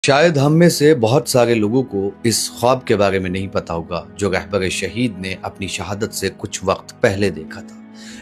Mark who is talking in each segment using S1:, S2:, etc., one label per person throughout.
S1: شاید ہم میں سے بہت سارے لوگوں کو اس خواب کے بارے میں نہیں پتا ہوگا جو رہبر شہید نے اپنی شہادت سے کچھ وقت پہلے دیکھا تھا۔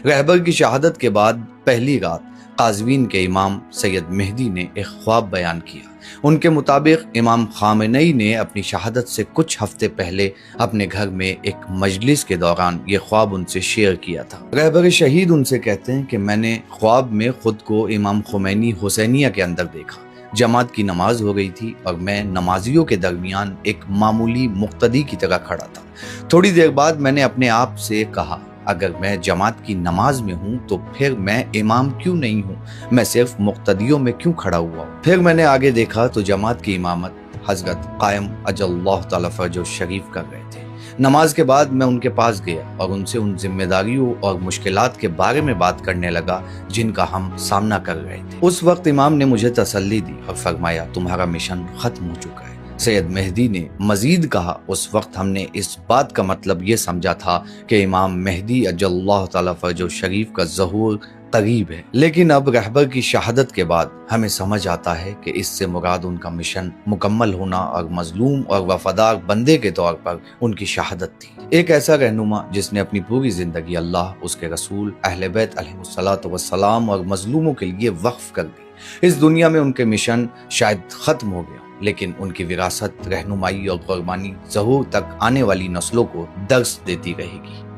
S1: رہبر کی شہادت کے بعد پہلی رات قازوین کے امام سید مہدی نے ایک خواب بیان کیا۔ ان کے مطابق امام خامنئی نے اپنی شہادت سے کچھ ہفتے پہلے اپنے گھر میں ایک مجلس کے دوران یہ خواب ان سے شیئر کیا تھا۔ رہبر شہید ان سے کہتے ہیں کہ میں نے خواب میں خود کو امام خمینی حسینیہ کے اندر دیکھا۔ جماعت کی نماز ہو گئی تھی اور میں نمازیوں کے درمیان ایک معمولی مقتدی کی طرح کھڑا تھا۔ تھوڑی دیر بعد میں نے اپنے آپ سے کہا، اگر میں جماعت کی نماز میں ہوں تو پھر میں امام کیوں نہیں ہوں؟ میں صرف مقتدیوں میں کیوں کھڑا ہوا ہوں؟ پھر میں نے آگے دیکھا تو جماعت کی امامت حضرت قائم اجل اللہ تعالی فرجہ شریف کر رہے تھے۔ نماز کے بعد میں ان کے پاس گیا اور ان سے ان ذمہ داریوں اور مشکلات کے بارے میں بات کرنے لگا جن کا ہم سامنا کر رہے تھے۔ اس وقت امام نے مجھے تسلی دی اور فرمایا، تمہارا مشن ختم ہو چکا ہے۔ سید مہدی نے مزید کہا، اس وقت ہم نے اس بات کا مطلب یہ سمجھا تھا کہ امام مہدی اجل اللہ تعالی فرجہ شریف کا ظہور قریب ہے، لیکن اب رہبر کی شہادت کے بعد ہمیں سمجھ آتا ہے کہ اس سے مراد ان کا مشن مکمل ہونا اور مظلوم اور وفادار بندے کے طور پر ان کی شہادت تھی۔ ایک ایسا رہنما جس نے اپنی پوری زندگی اللہ، اس کے رسول، اہل بیت علیہ الصلوۃ والسلام اور مظلوموں کے لیے وقف کر دی۔ اس دنیا میں ان کے مشن شاید ختم ہو گیا، لیکن ان کی وراثت، رہنمائی اور قربانی ظہور تک آنے والی نسلوں کو درس دیتی رہے گی۔